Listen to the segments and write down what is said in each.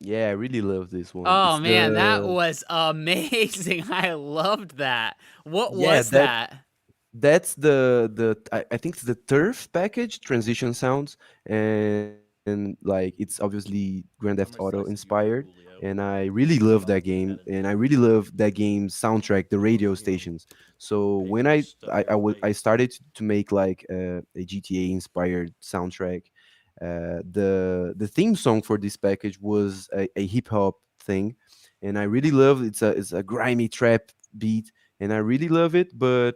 Yeah, I really love this one. Oh It's man, that the was amazing. I loved that. What yeah, was that? that's I think it's the Turf package, transition sounds, and like it's obviously Grand Theft Auto inspired, and I really love that game, and I really love that game's soundtrack, the radio stations. So when I started to make like a GTA inspired soundtrack, the theme song for this package was a hip hop thing, and I really love it's a grimy trap beat, and I really love it, but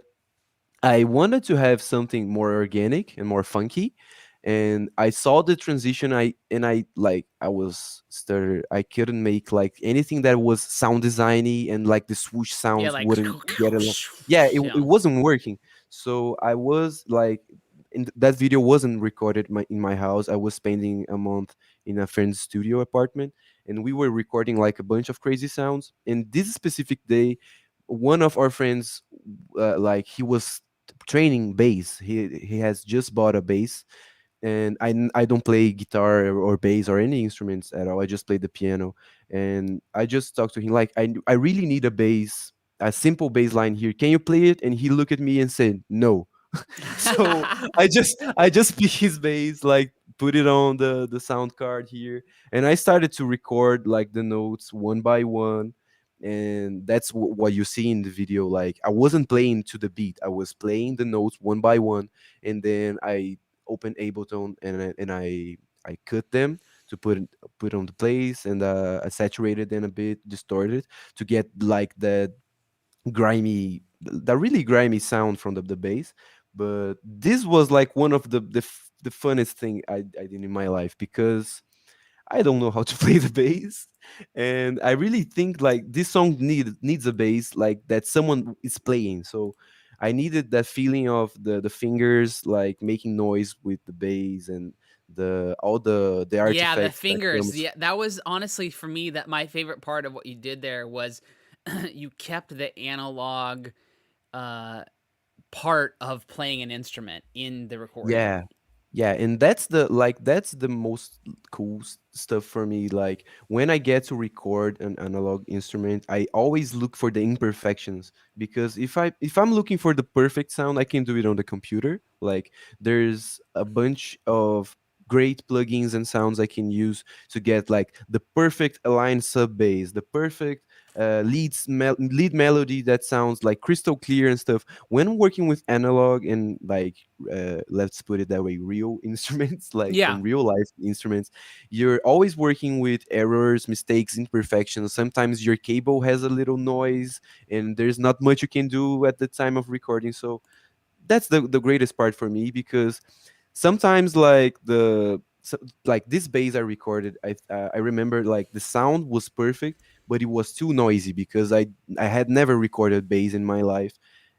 I wanted to have something more organic and more funky, and I saw the transition. I was started. I couldn't make like anything that was sound designy, and like the swoosh Yeah, sounds like wouldn't get along. Yeah, it yeah. wasn't working. So I was like, that video wasn't recorded in my house. I was spending a month in a friend's studio apartment, and we were recording like a bunch of crazy sounds. And this specific day, one of our friends, like he was training bass. He has just bought a bass, and I don't play guitar or bass or any instruments at all. I just play the piano, and I just talked to him like I really need a bass, a simple bass line here. Can you play it? And he looked at me and said no. So I just picked his bass, like put it on the sound card here, and I started to record like the notes one by one, and that's what you see in the video. Like I wasn't playing to the beat, I was playing the notes one by one, and then I opened Ableton, and I cut them to put on the place, and I saturated them a bit, distorted to get like the really grimy sound from the bass. But this was like one of the funnest thing I did in my life, because I don't know how to play the bass, and I really think like this song needs a bass like that someone is playing. So I needed that feeling of the fingers like making noise with the bass, and the all the Yeah, the artifacts that fingers. comes. Yeah, that was honestly for me that my favorite part of what you did there was you kept the analog uh part of playing an instrument in the recording. Yeah. Yeah, and that's the most cool stuff for me. Like when I get to record an analog instrument, I always look for the imperfections, because if I'm looking for the perfect sound, I can do it on the computer. Like there's a bunch of great plugins and sounds I can use to get like the perfect aligned sub bass, the perfect lead melody that sounds like crystal clear and stuff. When working with analog and like let's put it that way, real instruments, like Yeah. and real life instruments, you're always working with errors, mistakes, imperfections. Sometimes your cable has a little noise, and there's not much you can do at the time of recording. So that's the greatest part for me, because sometimes like this bass I recorded, I remember like the sound was perfect, but it was too noisy, because I had never recorded bass in my life,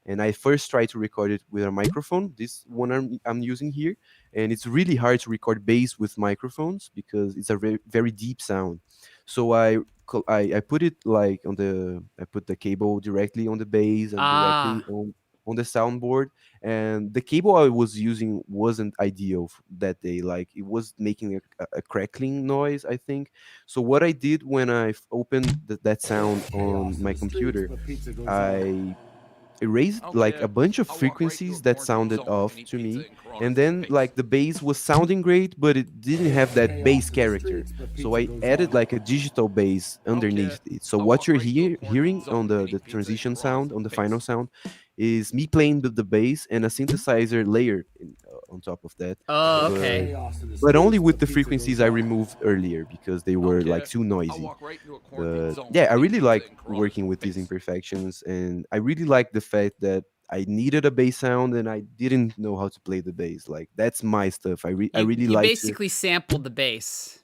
and I first tried to record it with a microphone, this one I'm using here, and it's really hard to record bass with microphones because it's a very deep sound. So I put it like I put the cable directly on the bass and directly Ah. on the soundboard, and the cable I was using wasn't ideal that day. Like it was making a crackling noise, I think. So what I did when I opened that sound on my computer, I erased like a bunch of frequencies that sounded off to me, and then like the bass was sounding great, but it didn't have that bass character. So I added like a digital bass underneath it. So what you're hearing on the transition sound, on the final sound, is me playing the bass and a synthesizer layer on top of that, Oh, but okay. only with the frequencies I removed earlier because they were like too noisy. But yeah, I really like working with these imperfections, and I really like the fact that I needed a bass sound and I didn't know how to play the bass. Like that's my stuff. I You really you like to. basically sampled the bass.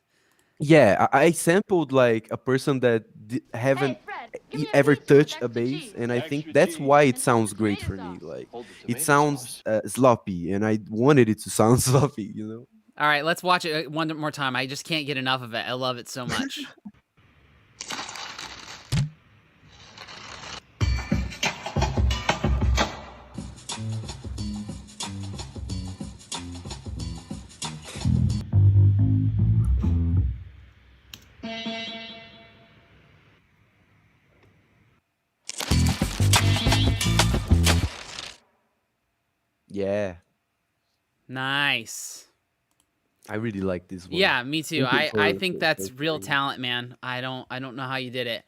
Yeah, I sampled like a person that haven't ever touched a bass, and I think that's why it sounds great for me. Like it sounds sloppy, and I wanted it to sound sloppy. All right, let's watch it one more time. I just can't get enough of it. I love it so much. Yeah, Nice. I really like this one. Yeah, me too. Thank you I think for that's real sharing. talent, man. I don't know how you did it.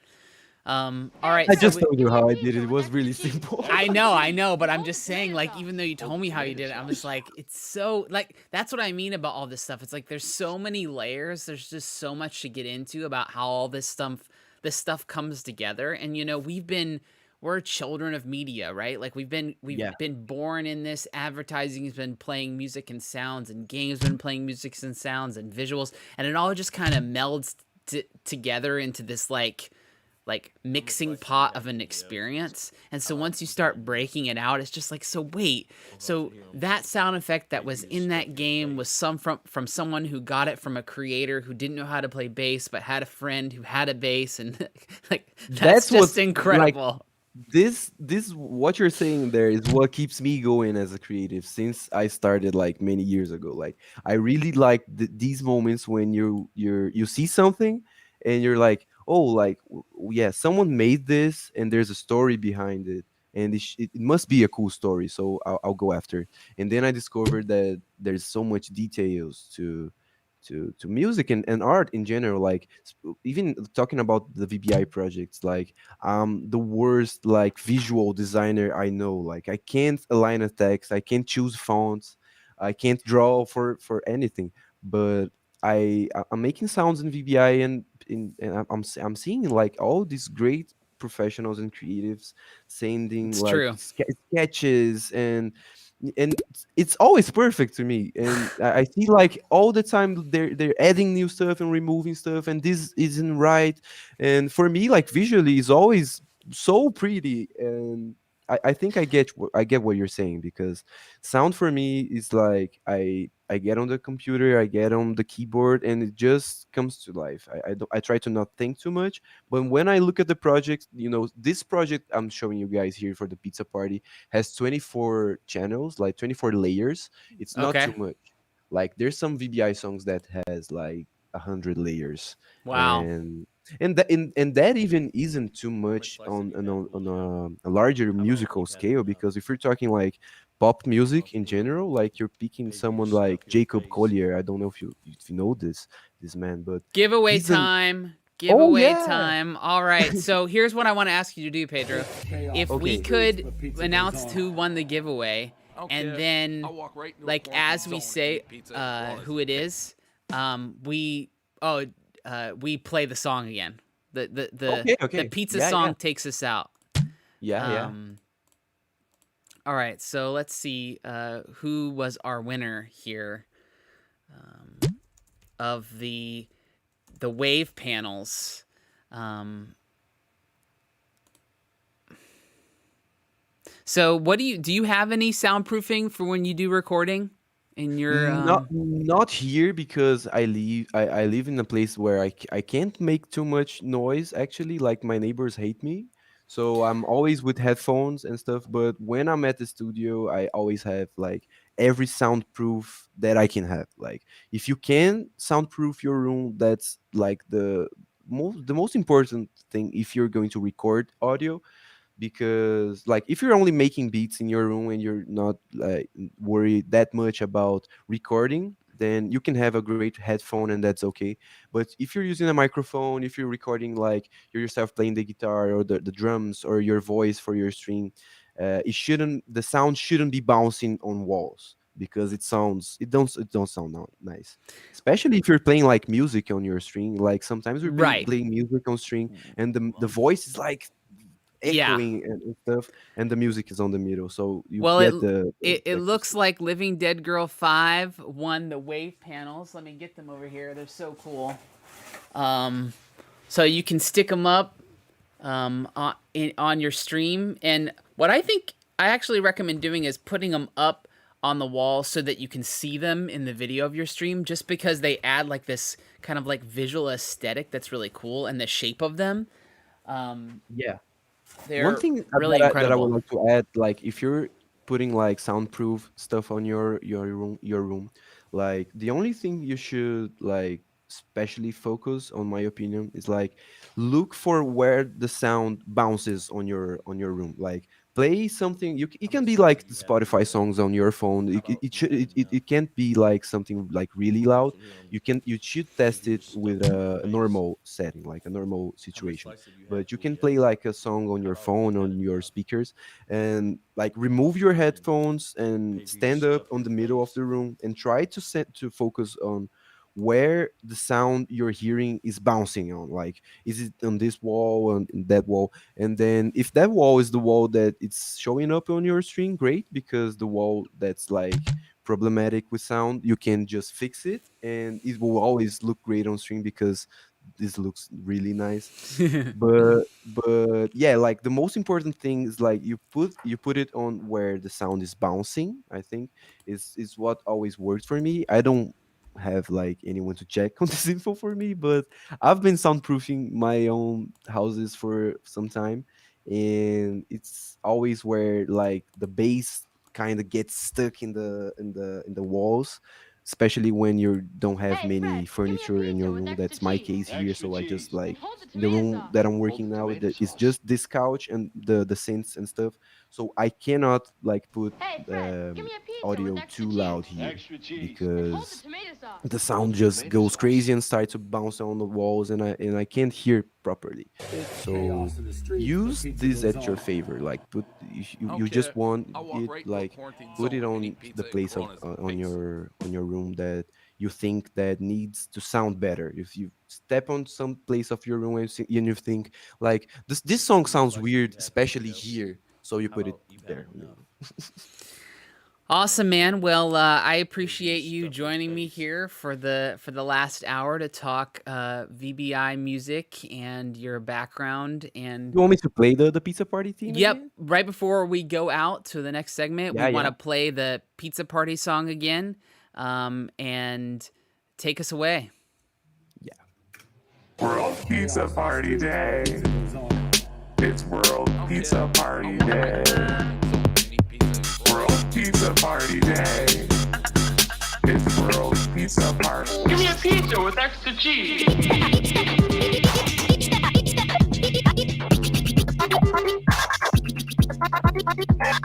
All right, I so just we, told you how I did it. It was really simple. I know, but I'm just saying, like, even though you told me how you did it, I'm just like, it's so like that's what I mean about all this stuff. It's like there's so many layers. There's just so much to get into about how all this stuff comes together. And we're children of media, right? Like we've Yeah, been born in this. Advertising has been playing music and sounds, and games been playing music and sounds and visuals, and it all just kind of melds together into this like mixing pot of an experience. And so once you start breaking it out, it's just like, so wait, so that sound effect that was in that game was some from someone who got it from a creator who didn't know how to play bass but had a friend who had a bass, and like that's that's just what's like incredible. this what you're saying there is what keeps me going as a creative since I started like many years ago. Like I really like these moments when you see something and you're like, oh, like yeah, someone made this and there's a story behind it, and it must be a cool story, so I'll go after it. And then I discovered that there's so much details to music and art in general. Like even talking about the VBI projects, like the worst like visual designer I know. Like I can't align a text, I can't choose fonts, I can't draw for anything. But I'm making sounds in VBI, and I'm seeing like all these great professionals and creatives sending It's like true. sketches, and it's always perfect to me. And I see like all the time they're adding new stuff and removing stuff, and this isn't right. And for me, like visually is always so pretty. And I think I get what you're saying, because sound for me is like I get on the computer, I get on the keyboard, and it just comes to life. I try to not think too much. But when I look at the project, this project I'm showing you guys here for the pizza party has 24 channels, like 24 layers. It's not too Okay. much. Like there's some VBI songs that has like 100 layers. Wow. And that even isn't too much on a larger musical scale, because if you're talking like pop music in general, like you're picking someone like Jacob Collier. I don't know if you know this man, but Giveaway he's an time. oh Giveaway yeah. time. All right. So here's what I want to ask you to do, Pedro. If we Okay. could announce who won the giveaway, and then, like, as we say who it is, we we play the song again. Okay, The okay. pizza Yeah, yeah. song takes us out. Yeah, yeah. Um, all right. So let's see who was our winner here of the wave panels. Um, so what do you have any soundproofing for when you do recording in your Not here, because I live in a place where I can't make too much noise actually. Like my neighbors hate me. So I'm always with headphones and stuff. But when I'm at the studio, I always have like every soundproof that I can have. Like if you can soundproof your room, that's like the most important thing if you're going to record audio. Because like if you're only making beats in your room and you're not like worried that much about recording, then you can have a great headphone and that's okay. But if you're using a microphone, if you're recording like you're yourself playing the guitar or the drums or your voice for your stream, the sound shouldn't be bouncing on walls, because it don't sound nice. Especially if you're playing like music on your string. Like sometimes we're right? playing music on string, and the voice is like Yeah. echoing and stuff, and the music is on the middle, so you Well, get the it looks acoustic. like Living Dead Girl 5 won the wave panels. Let me get them over here. They're so cool. Um, so you can stick them up on your stream. And what I actually recommend doing is putting them up on the wall so that you can see them in the video of your stream, just because they add like this kind of like visual aesthetic that's really cool, and the shape of them. Um, Yeah. One they're thing really that I would incredible. like to add, like if you're putting like soundproof stuff on your room, like the only thing you should like especially focus, on my opinion, is like look for where the sound bounces on your room. Like play something. It can be like the Spotify songs on your phone. It can't be like something like really loud. You should test it with a normal setting, like a normal situation. But you can play like a song on your phone, on your speakers, and like remove your headphones and stand up on the middle of the room and try to set to focus on where the sound you're hearing is bouncing on. Like, is it on this wall, on that wall? And then if that wall is the wall that it's showing up on your screen, great, because the wall that's like problematic with sound, you can just fix it and it will always look great on screen because this looks really nice. But yeah, like the most important thing is like you put it on where the sound is bouncing. I think is what always works for me. I don't have like anyone to check on this info for me, but I've been soundproofing my own houses for some time, and it's always where like the bass kind of gets stuck in the walls, especially when you don't have many furniture in your room. That's my case here. So I just like in the room that I'm working now, it's just this couch and the synths and stuff. So I cannot like put audio too loud here because the sound just goes crazy and starts to bounce on the walls, and I can't hear properly. So use this at your favor. Like you just want it like put it on the place of on your room that you think that needs to sound better. If you step on some place of your room and you think like this song sounds weird, especially here, so you put it there on your room. Awesome, man. Well, I appreciate you joining me here for the last hour to talk VBI music and your background. And You want me to play the pizza party theme yep, again? right before we go out to the next segment, we Yeah, want yeah. to play the Pizza Party song again, and take us away. Yeah. World Pizza Party Day. It's World Pizza Party Day. World Pizza Party Day. It's World Pizza Party. Give me a pizza with extra cheese.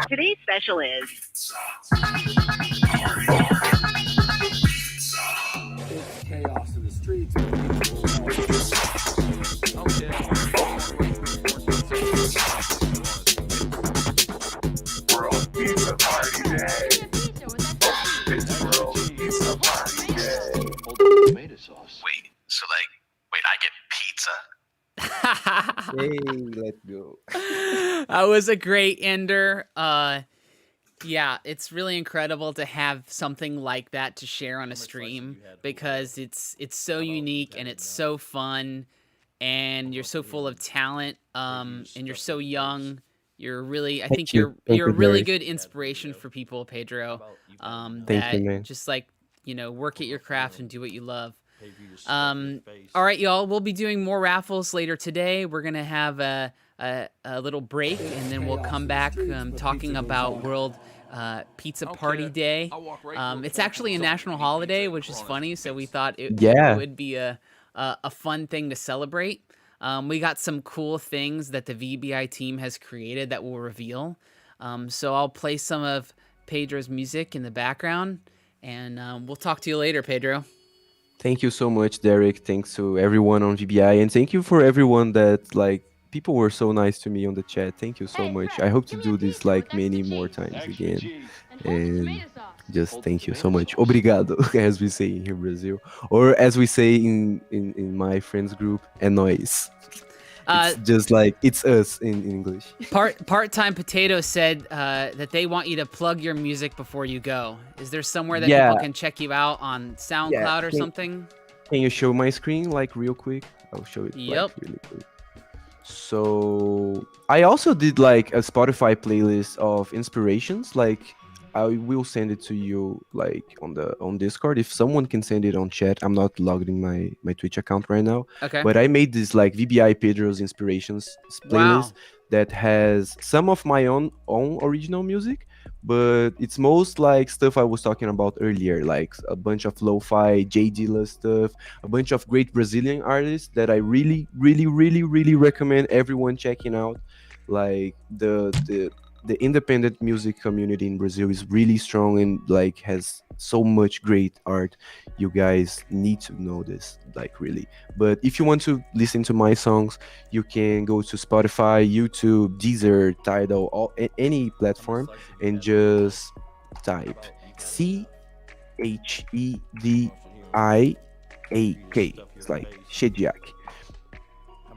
Today's special is It's chaos in the streets. World Pizza Party Day. It's World Pizza Party Day. Tomato sauce. Wait, I get pizza? Hey, let's go. That was a great ender. Yeah, it's really incredible to have something like that to share on a stream because it's so unique and it's so fun, and you're so full of talent, and you're so young. You're really, I think you. Thank you're a you, really Derek. good inspiration for people, Pedro. Thank you, That man. just like, work at your craft and do what you love. All right, y'all. We'll be doing more raffles later today. We're gonna have a little break, and then we'll come back talking about World Pizza Party Day. It's actually a national holiday, which is funny. So we thought it Yeah. would be a fun thing to celebrate. We got some cool things that the VBI team has created that we'll reveal. So I'll play some of Pedro's music in the background, and we'll talk to you later, Pedro. Thank you so much, Derek. Thanks to everyone on VBI, and thank you for everyone that like people were so nice to me on the chat. Thank you so much. I hope to do this like many more times again. And just thank you so much. Obrigado, as we say in here in Brazil, or as we say in my friends group, é nóis. It's just like it's us in English. Part-time Potato said that they want you to plug your music before you go. Is there somewhere that Yeah. people can check you out on SoundCloud or something? Can you show my screen like real quick? I'll show it Yep. like really quick. So I also did like a Spotify playlist of inspirations. Like I will send it to you like on Discord. If someone can send it on chat, I'm not logged in my Twitch account right now. Okay. But I made this like VBI Pedro's inspirations playlist that has some of my own original music, but it's most like stuff I was talking about earlier, like a bunch of lo-fi J Dilla stuff, a bunch of great Brazilian artists that I really, really, really, really recommend everyone checking out. Like the the independent music community in Brazil is really strong and like has so much great art. You guys need to know this, like really. But if you want to listen to my songs, you can go to Spotify, YouTube, Deezer, Tidal, any platform, and just type Chediak. It's like Shediak.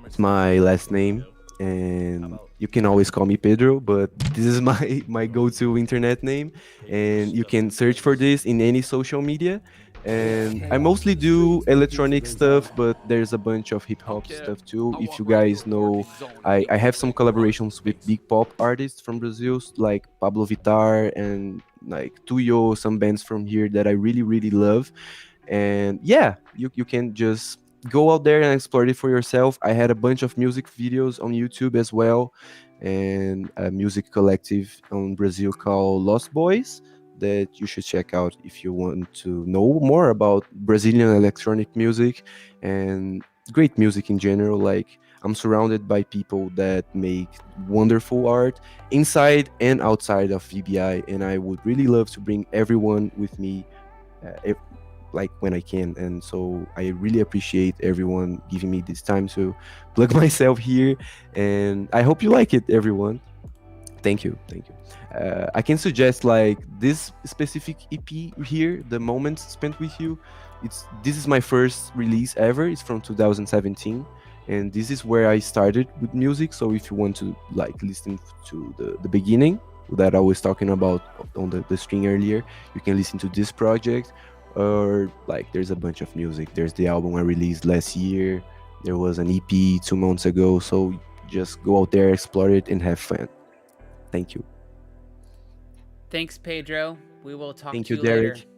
It's my last name, and you can always call me Pedro, but this is my my go-to internet name, and you can search for this in any social media. And I mostly do electronic stuff, but there's a bunch of hip hop stuff too. If you guys know, I have some collaborations with big pop artists from Brazil, like Pablo Vittar and like Tuyo, some bands from here that I really really love. And yeah, you can just go out there and explore it for yourself. I had a bunch of music videos on YouTube as well, and a music collective on Brazil called Lost Boys that you should check out if you want to know more about Brazilian electronic music and great music in general. Like, I'm surrounded by people that make wonderful art inside and outside of VBI, and I would really love to bring everyone with me, like when I can. And so I really appreciate everyone giving me this time to plug myself here. And I hope you like it, everyone. Thank you, thank you. I can suggest like this specific EP here, "The Moments Spent with You." This is my first release ever. It's from 2017, and this is where I started with music. So if you want to like listen to the beginning that I was talking about on the string earlier, you can listen to this project. Or like there's a bunch of music. There's the album I released last year. There was an EP 2 months ago. So just go out there, explore it, and have fun. Thank you. Thanks, Pedro. We will talk Thank to you, you later. Derek.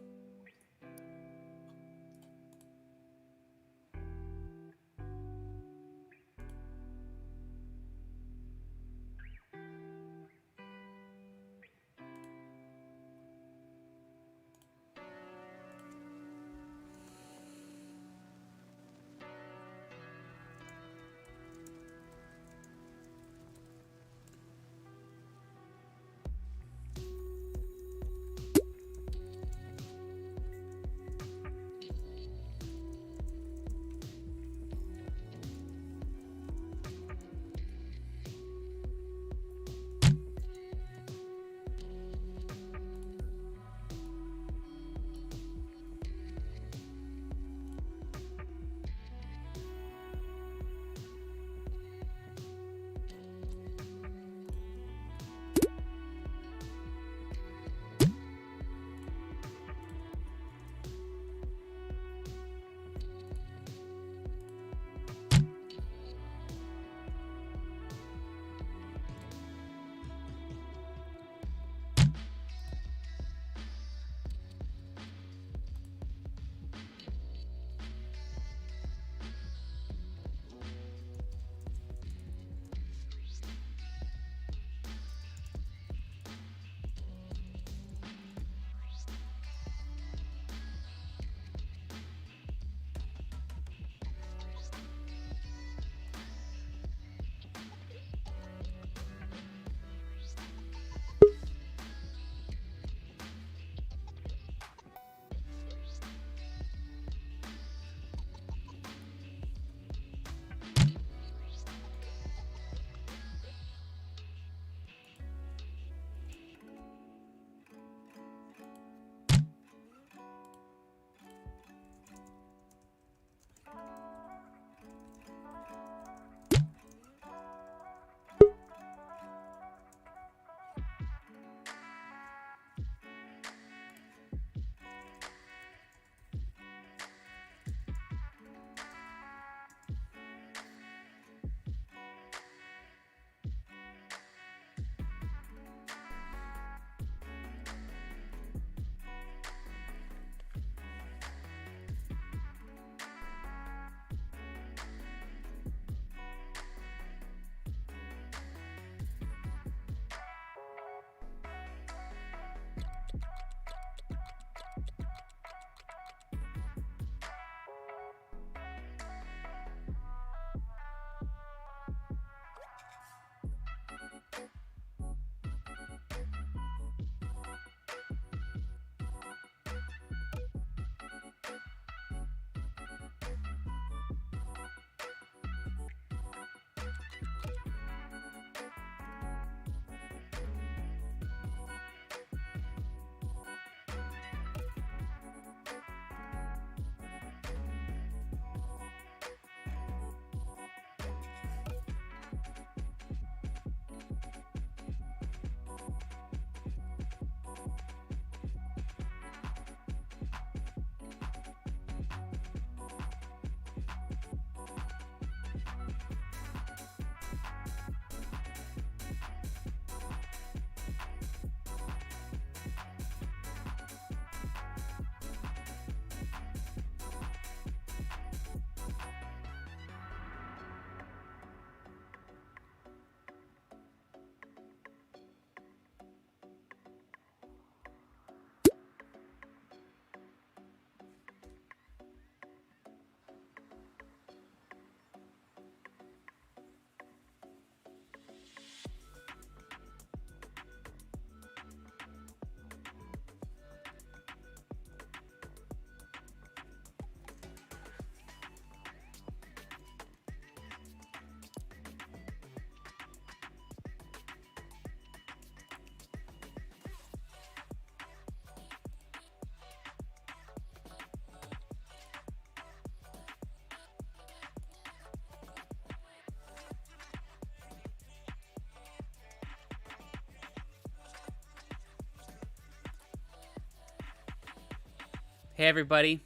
Hey everybody.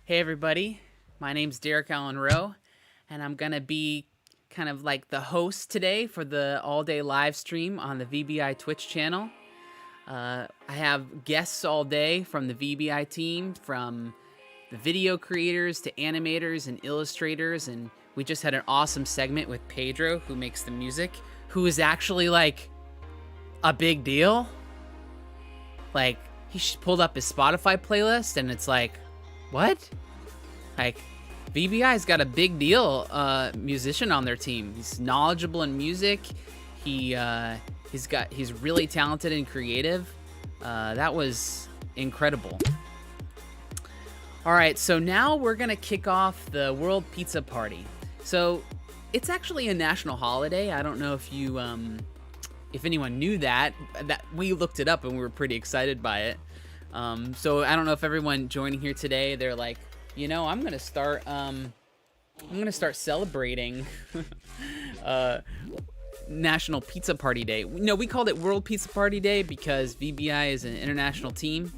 Hey everybody. My name's Derek Allen Rowe, and I'm gonna be kind of like the host today for the all-day live stream on the VBI Twitch channel. I have guests all day from the VBI team, from the video creators to animators and illustrators, and we just had an awesome segment with Pedro, who makes the music, who is actually like a big deal. Like, he pulled up his Spotify playlist, and it's like, what? Like, VBI's got a big deal musician on their team. He's knowledgeable in music. He's really talented and creative. That was incredible. All right, so now we're gonna kick off the World Pizza Party. So it's actually a national holiday. I don't know if you if anyone knew that we looked it up and we were pretty excited by it. So I don't know if everyone joining here today, they're like, you know, I'm gonna start celebrating National Pizza Party Day. No, we called it World Pizza Party Day because VBI is an international team.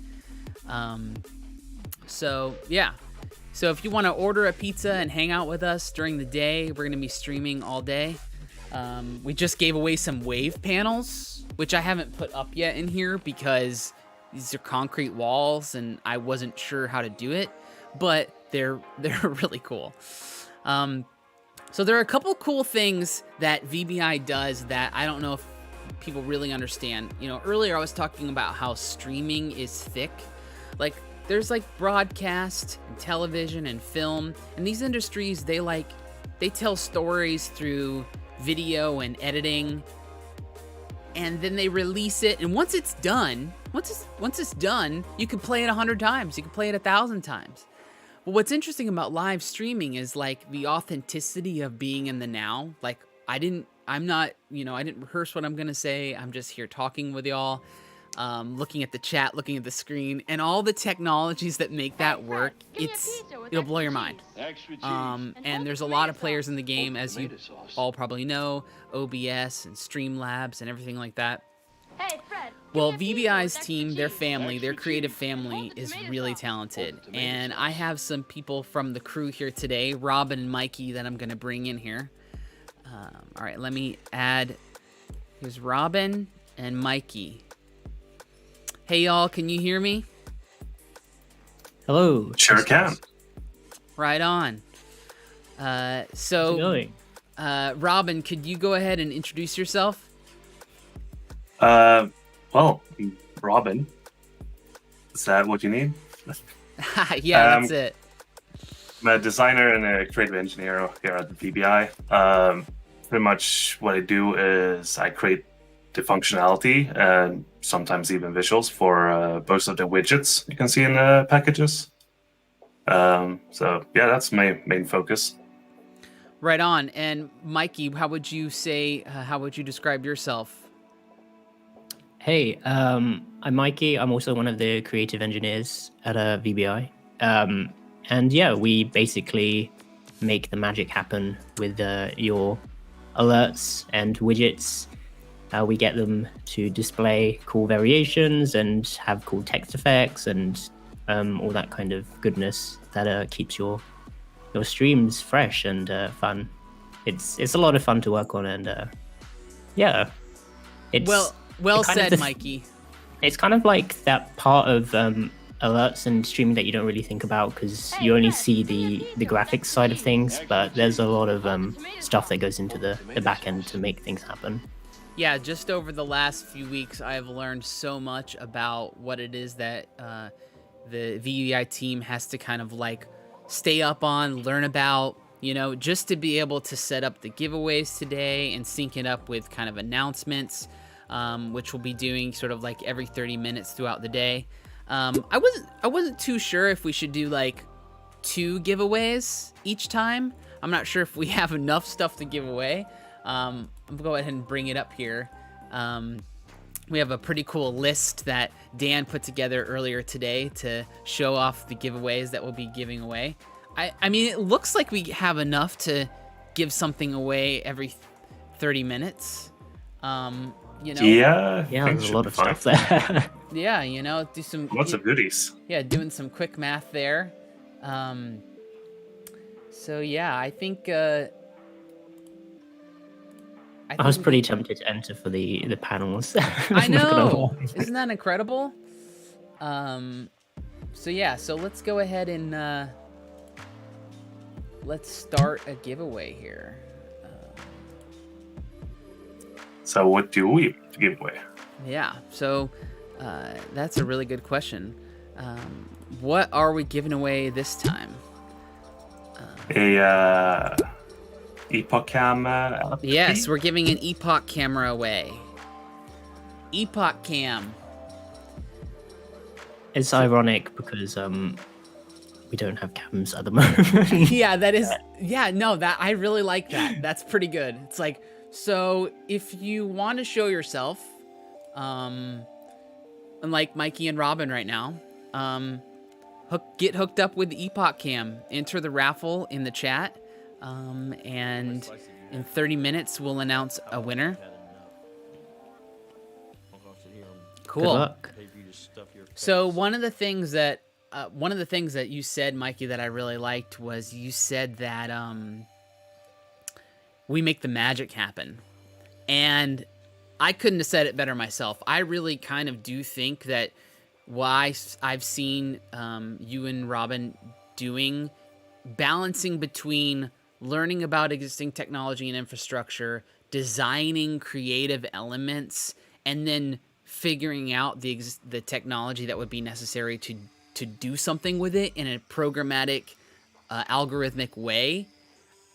So yeah. So if you want to order a pizza and hang out with us during the day, we're gonna be streaming all day. We just gave away some wave panels, which I haven't put up yet in here because these are concrete walls and I wasn't sure how to do it, but they're really cool. So there are a couple cool things that VBI does that I don't know if people really understand. You know, earlier I was talking about how streaming is thick. Like, there's like broadcast and television and film, and these industries, they tell stories through video and editing, and then they release it, and once it's done, you can play it 100 times, you can play it 1,000 times. But what's interesting about live streaming is like the authenticity of being in the now. Like, I didn't rehearse what I'm gonna say. I'm just here talking with y'all, looking at the chat, looking at the screen, and all the technologies that make that work. It'll blow your mind. And there's a lot of players in the game, as you all probably know, OBS and Streamlabs and everything like that. Hey, Fred. Well, VBI's team, their family, their creative family is really talented. And I have some people from the crew here today, Robin and Mikey, that I'm going to bring in here. All right, let me add. Here's Robin and Mikey. Hey, y'all, can you hear me? Hello. Sure can. Right on. Robin, could you go ahead and introduce yourself? Well, Robin. Is that what you need? Yeah, that's it. I'm a designer and a creative engineer here at the VBI. Pretty much what I do is I create the functionality and sometimes even visuals for most of the widgets you can see in the packages. So yeah, that's my main focus. Right on. And Mikey, how would you describe yourself? Hey, I'm Mikey. I'm also one of the creative engineers at VBI. And yeah, we basically make the magic happen with your alerts and widgets. We get them to display cool variations and have cool text effects and all that kind of goodness that keeps your streams fresh and fun. It's a lot of fun to work on, and yeah, it's well said, Mikey. It's kind of like that part of alerts and streaming that you don't really think about because you only see the graphics side of things, but there's a lot of stuff that goes into the back end to make things happen. Yeah, just over the last few weeks, I've learned so much about what it is that the VBI team has to kind of like stay up on, learn about, you know, just to be able to set up the giveaways today and sync it up with kind of announcements, which we'll be doing sort of like every 30 minutes throughout the day. I wasn't too sure if we should do like 2 giveaways each time. I'm not sure if we have enough stuff to give away. I'm gonna go ahead and bring it up here. We have a pretty cool list that Dan put together earlier today to show off the giveaways that we'll be giving away. I mean, it looks like we have enough to give something away every 30 minutes. You know? Yeah, Yeah, there's a lot of stuff there. Yeah, you know, do some Lots of goodies. yeah, doing some quick math there. So yeah, I think I was pretty tempted to enter for the panels. I I'm not gonna know. lie. Isn't that incredible? So yeah, so let's go ahead and let's start a giveaway here. So what do we give away? Yeah, so that's a really good question. What are we giving away this time? A Epoch Cam app? Yes, we're giving an Epoch camera away. Epoch Cam. It's ironic because we don't have cams at the moment. Yeah, that is. Yeah, no, that I really like that. That's pretty good. It's like, so if you want to show yourself, unlike Mikey and Robin right now, get hooked up with the Epoch Cam. Enter the raffle in the chat, and in 30 minutes we'll announce a winner. Cool. Good luck. So one of the things that you said, Mikey, that I really liked was you said that we make the magic happen, and I couldn't have said it better myself. I really kind of do think that what I've seen you and Robin doing, balancing between learning about existing technology and infrastructure, designing creative elements, and then figuring out the technology that would be necessary to do something with it in a programmatic, algorithmic way.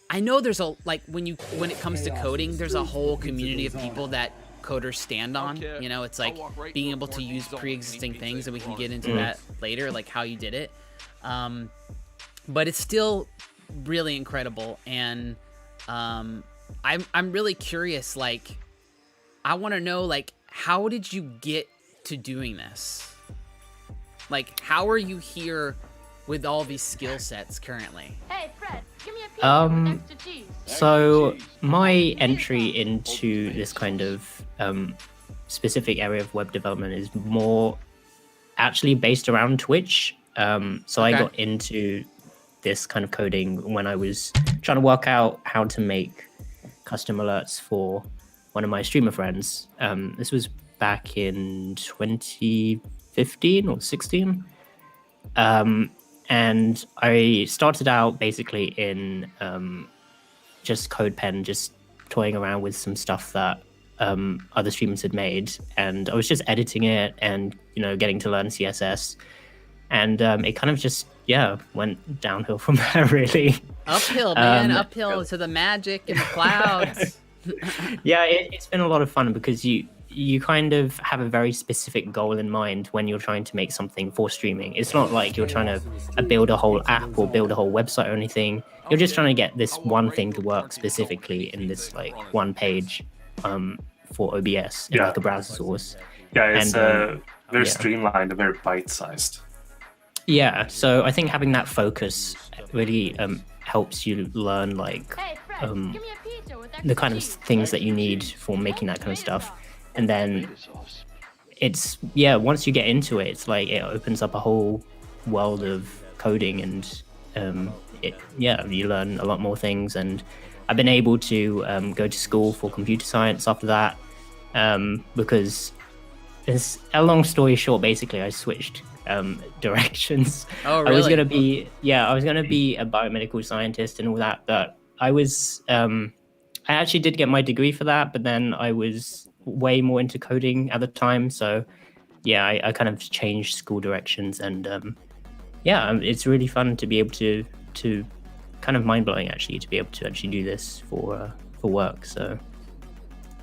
I know there's when it comes to coding, there's a whole community of people that coders stand on. You know, it's like being able to use pre-existing things, and we can get into that later, like how you did it. But it's still really incredible, and I'm really curious. Like, I want to know, like, how did you get to doing this? Like, how are you here with all these skill sets currently? Hey, Fred, give me a pizza with extra cheese. So my entry into this kind of specific area of web development is more actually based around Twitch. So I got into this kind of coding when I was trying to work out how to make custom alerts for one of my streamer friends. This was back in 2015 or 16. And I started out basically in just CodePen, just toying around with some stuff that other streamers had made. And I was just editing it and, you know, getting to learn CSS. And it kind of just, went downhill from there, really. Uphill, man, uphill to the magic and the clouds. Yeah, it's been a lot of fun because you kind of have a very specific goal in mind when you're trying to make something for streaming. It's not like you're trying to build a whole app or build a whole website or anything. You're just trying to get this one thing to work specifically in this like one page for OBS in like a browser source. Yeah, it's very streamlined, very bite-sized. Yeah, so I think having that focus really helps you learn like Hey, Fred, give me a pizza with extra the kind of cheese. things that you need for making that kind of stuff. And then it's, once you get into it, it's like it opens up a whole world of coding, and you learn a lot more things. And I've been able to go to school for computer science after that, because it's a long story short. Basically, I switched directions. Oh, really? I was gonna be a biomedical scientist and all that, but I was I actually did get my degree for that, but then I was way more into coding at the time. So I kind of changed school directions, and it's really fun to be able to kind of mind-blowing actually to be able to actually do this for work. So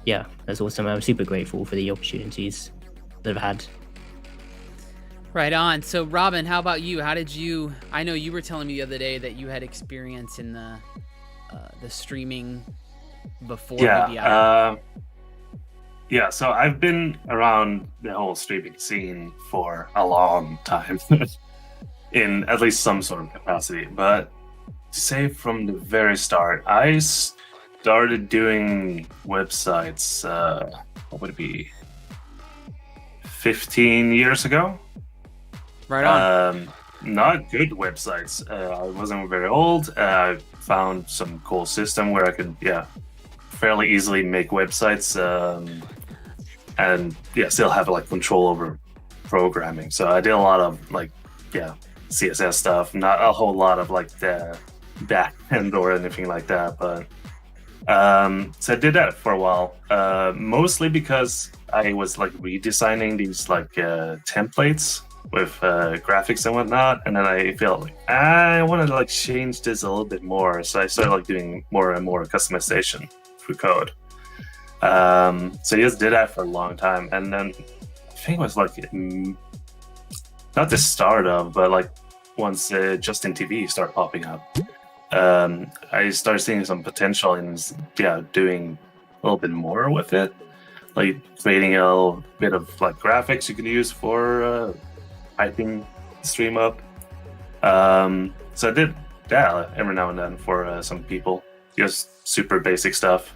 that's awesome. I'm super grateful for the opportunities that I've had. Right on. So, Robin, how about you? How did you? I know you were telling me the other day that you had experience in the streaming before VBI. So I've been around the whole streaming scene for a long time, in at least some sort of capacity. But to say from the very start, I started doing websites. What would it be? 15 years ago. Right on. Not good websites. I wasn't very old. I found some cool system where I could, fairly easily make websites, and still have like control over programming. So I did a lot of like, CSS stuff. Not a whole lot of like the back end or anything like that, but so I did that for a while. Mostly because I was like redesigning these like templates with graphics and whatnot, and then I felt like I wanted to like change this a little bit more, so I started like doing more and more customization through code. So I just did that for a long time, and then I think it was like not the start of, but like once Justin TV started popping up, I started seeing some potential in doing a little bit more with it, like creating a little bit of like graphics you can use for hyping the stream up. So I did that every now and then for some people, just super basic stuff.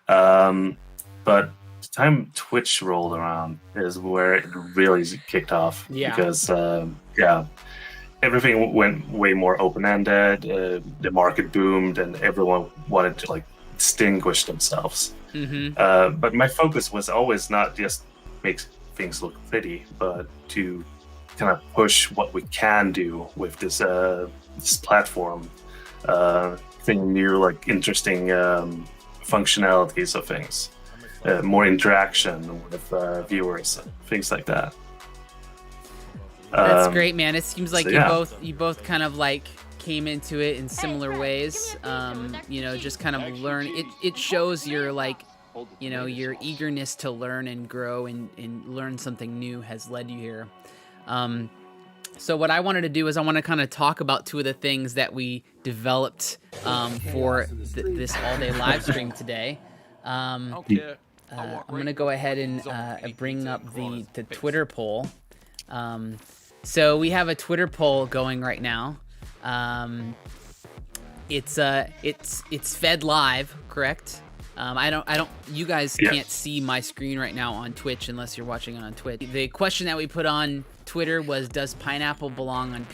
But the time Twitch rolled around is where it really kicked off. Yeah. Because everything went way more open-ended. The market boomed, and everyone wanted to like distinguish themselves. But my focus was always not just make things look pretty, but to kind of push what we can do with this platform, creating new like interesting functionalities of things, more interaction with viewers, things like that. That's great, man. It seems like so, you both kind of like came into it in similar ways. Just kind of learn. It shows your like, your eagerness to learn and grow and learn something new has led you here. So what I wanted to do is I want to kind of talk about two of the things that we developed for this all-day live stream today. I'm going to go ahead and bring up the Twitter poll. So we have a Twitter poll going right now. It's fed live, correct? You guys can't see my screen right now on Twitch unless you're watching it on Twitch. The question that we put on Twitter was, does pineapple belong on